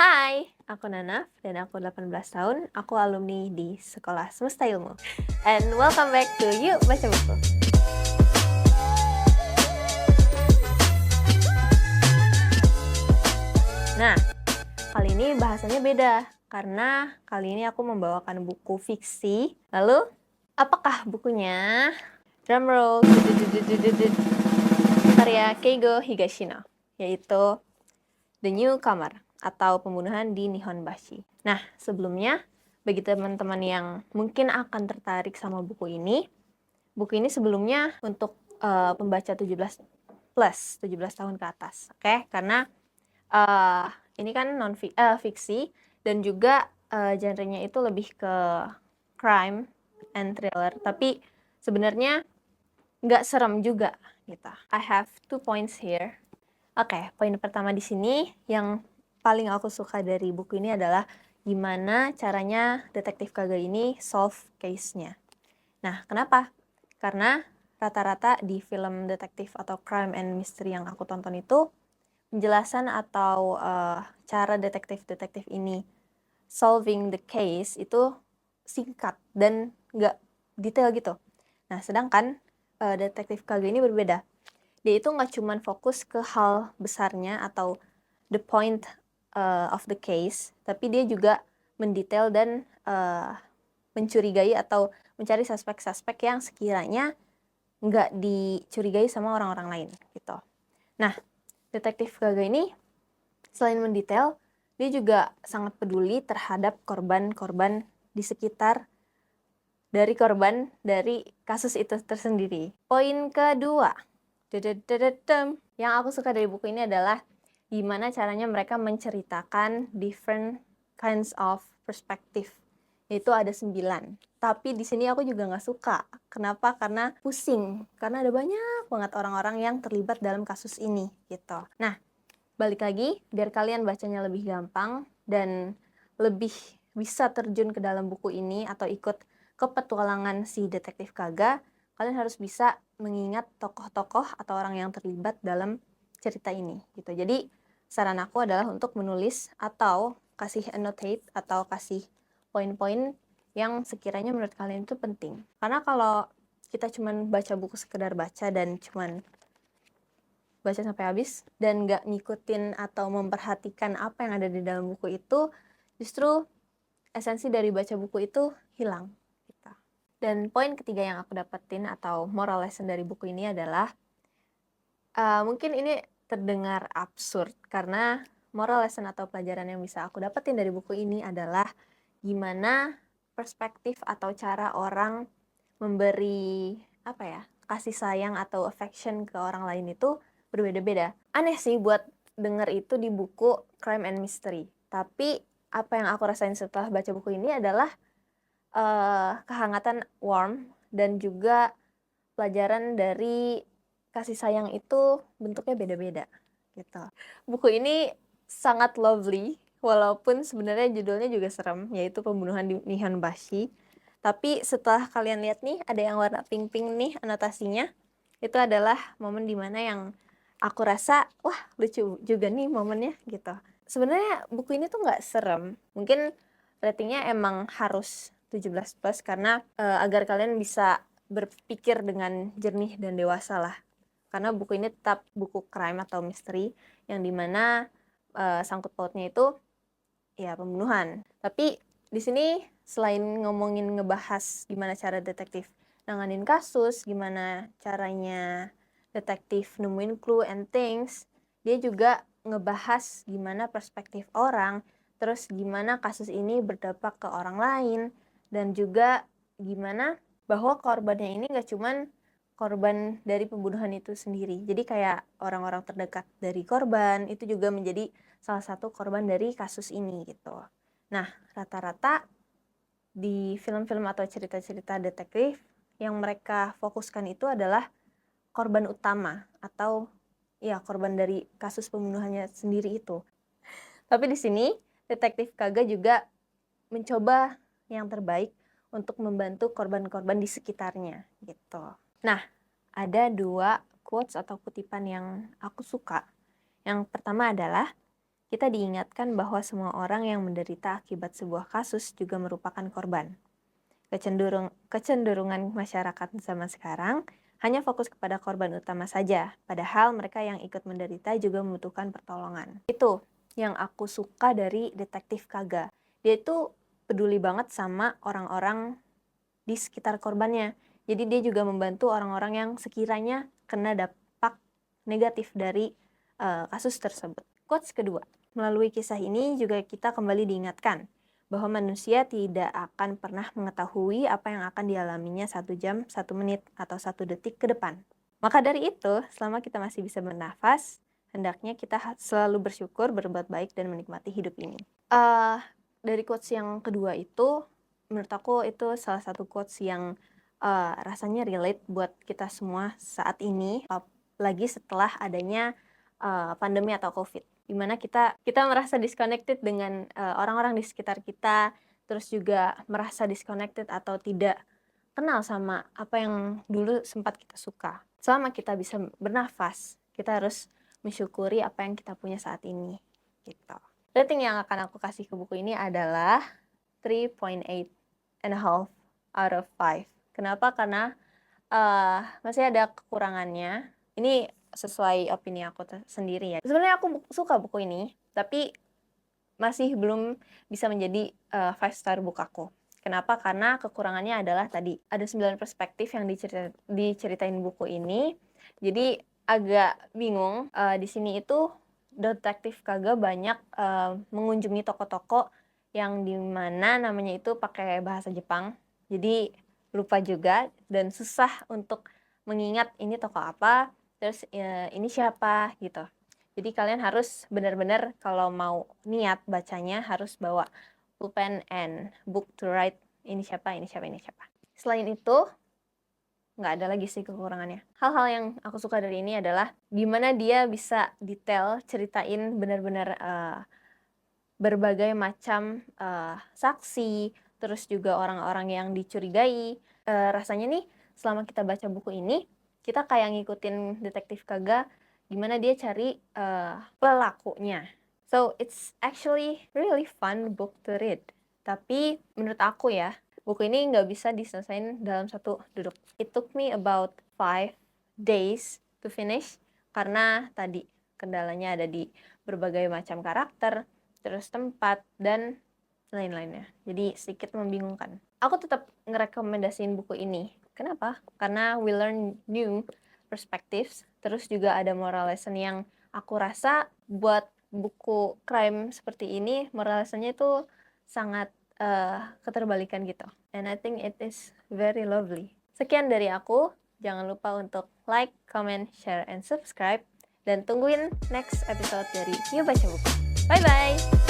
Hai, aku Nana dan aku 18 tahun. Aku alumni di Sekolah Semesta Ilmu. And welcome back to Yuk Baca Buku. Nah, kali ini bahasanya beda karena kali ini aku membawakan buku fiksi. Lalu, apakah bukunya? Drumroll. Karya Keigo Higashino, yaitu The Newcomer atau Pembunuhan di Nihonbashi. Nah, sebelumnya bagi teman-teman yang mungkin akan tertarik sama buku ini sebelumnya untuk pembaca 17 plus, 17 tahun ke atas. Oke? Karena ini kan fiksi dan juga genrenya itu lebih ke crime and thriller, tapi sebenarnya nggak serem juga gitu. I have 2 points here. Oke, poin pertama di sini yang paling aku suka dari buku ini adalah gimana caranya detektif Kaga ini solve case-nya. Nah, kenapa? Karena rata-rata di film detektif atau crime and mystery yang aku tonton itu, penjelasan atau cara detektif-detektif ini solving the case itu singkat dan nggak detail gitu. Nah, sedangkan detektif Kaga ini berbeda. Dia itu nggak cuman fokus ke hal besarnya atau the point of the case, tapi dia juga mendetail dan mencurigai atau mencari suspek-suspek yang sekiranya nggak dicurigai sama orang-orang lain gitu. Nah, detektif Kaga ini selain mendetail, dia juga sangat peduli terhadap korban-korban di sekitar dari korban dari kasus itu tersendiri. Poin kedua, yang aku suka dari buku ini adalah gimana caranya mereka menceritakan different kinds of perspective. Itu ada 9. Tapi di sini aku juga nggak suka. Kenapa? Karena pusing. Karena ada banyak banget orang-orang yang terlibat dalam kasus ini gitu. Nah, balik lagi biar kalian bacanya lebih gampang dan lebih bisa terjun ke dalam buku ini atau ikut ke petualangan si detektif Kaga, kalian harus bisa mengingat tokoh-tokoh atau orang yang terlibat dalam cerita ini gitu. Jadi saran aku adalah untuk menulis atau kasih annotate atau kasih poin-poin yang sekiranya menurut kalian itu penting. Karena kalau kita cuman baca buku sekedar baca dan cuman baca sampai habis dan nggak ngikutin atau memperhatikan apa yang ada di dalam buku itu, justru esensi dari baca buku itu hilang. Gitu. Dan poin ketiga yang aku dapetin atau moral lesson dari buku ini adalah, mungkin ini terdengar absurd karena moral lesson atau pelajaran yang bisa aku dapetin dari buku ini adalah gimana perspektif atau cara orang memberi kasih sayang atau affection ke orang lain itu berbeda-beda. Aneh sih buat denger itu di buku crime and mystery. Tapi apa yang aku rasain setelah baca buku ini adalah kehangatan warm dan juga pelajaran dari kasih sayang itu bentuknya beda-beda gitu. Buku ini sangat lovely walaupun sebenarnya judulnya juga serem, yaitu Pembunuhan di Nihonbashi. Tapi setelah kalian lihat nih, ada yang warna pink-pink nih anotasinya. Itu adalah momen dimana yang aku rasa, wah lucu juga nih momennya gitu. Sebenarnya buku ini tuh nggak serem. Mungkin ratingnya emang harus 17 plus karena agar kalian bisa berpikir dengan jernih dan dewasa lah. Karena buku ini tetap buku crime atau misteri yang dimana sangkut pautnya itu ya pembunuhan. Tapi di sini selain ngomongin ngebahas gimana cara detektif nanganin kasus, gimana caranya detektif nemuin clue and things, dia juga ngebahas gimana perspektif orang, terus gimana kasus ini berdampak ke orang lain, dan juga gimana bahwa korbannya ini gak cuman korban dari pembunuhan itu sendiri. Jadi kayak orang-orang terdekat dari korban itu juga menjadi salah satu korban dari kasus ini gitu. Nah, rata-rata di film-film atau cerita-cerita detektif yang mereka fokuskan itu adalah korban utama atau ya korban dari kasus pembunuhannya sendiri itu. Tapi di sini detektif Kaga juga mencoba yang terbaik untuk membantu korban-korban di sekitarnya gitu. Nah, ada 2 quotes atau kutipan yang aku suka. Yang pertama adalah kita diingatkan bahwa semua orang yang menderita akibat sebuah kasus juga merupakan korban. Kecenderungan masyarakat zaman sekarang hanya fokus kepada korban utama saja, padahal mereka yang ikut menderita juga membutuhkan pertolongan. Itu yang aku suka dari Detektif Kaga. Dia itu peduli banget sama orang-orang di sekitar korbannya. Jadi dia juga membantu orang-orang yang sekiranya kena dampak negatif dari kasus tersebut. Quotes kedua, melalui kisah ini juga kita kembali diingatkan bahwa manusia tidak akan pernah mengetahui apa yang akan dialaminya 1 jam, 1 menit, atau 1 detik ke depan. Maka dari itu, selama kita masih bisa bernafas, hendaknya kita selalu bersyukur, berbuat baik, dan menikmati hidup ini. Dari quotes yang kedua itu, menurut aku itu salah satu quotes yang rasanya relate buat kita semua saat ini, apalagi setelah adanya pandemi atau COVID, dimana kita merasa disconnected dengan orang-orang di sekitar kita, terus juga merasa disconnected atau tidak kenal sama apa yang dulu sempat kita suka. Selama kita bisa bernafas, kita harus mensyukuri apa yang kita punya saat ini, gitu. Rating yang akan aku kasih ke buku ini adalah 3.8 and a half out of 5. Kenapa? Karena masih ada kekurangannya. Ini sesuai opini aku sendiri ya. Sebenarnya aku suka buku ini, tapi masih belum bisa menjadi 5-star book aku. Kenapa? Karena kekurangannya adalah tadi ada 9 perspektif yang diceritain buku ini. Jadi agak bingung. Di sini itu Detektif Kaga banyak mengunjungi toko-toko yang dimana namanya itu pakai bahasa Jepang. Jadi lupa juga dan susah untuk mengingat ini toko apa, terus ini siapa gitu. Jadi kalian harus benar-benar kalau mau niat bacanya harus bawa pulpen and book to write ini siapa, ini siapa, ini siapa. Selain itu, nggak ada lagi sih kekurangannya. Hal-hal yang aku suka dari ini adalah gimana dia bisa detail ceritain benar-benar berbagai macam saksi, terus juga orang-orang yang dicurigai. Rasanya nih selama kita baca buku ini, kita kayak ngikutin Detektif Kaga gimana dia cari pelakunya. So it's actually really fun book to read. Tapi menurut aku ya, buku ini nggak bisa diselesain dalam satu duduk. It took me about 5 days to finish karena tadi kendalanya ada di berbagai macam karakter, terus tempat, dan lain-lainnya. Jadi sedikit membingungkan. Aku tetap ngerekomendasiin buku ini. Kenapa? Karena we learn new perspectives, terus juga ada moral lesson yang aku rasa buat buku crime seperti ini, moral lessonnya itu sangat keterbalikan gitu. And I think it is very lovely. Sekian dari aku. Jangan lupa untuk like, comment, share, and subscribe. Dan tungguin next episode dari Yuk Baca Buku. Bye-bye!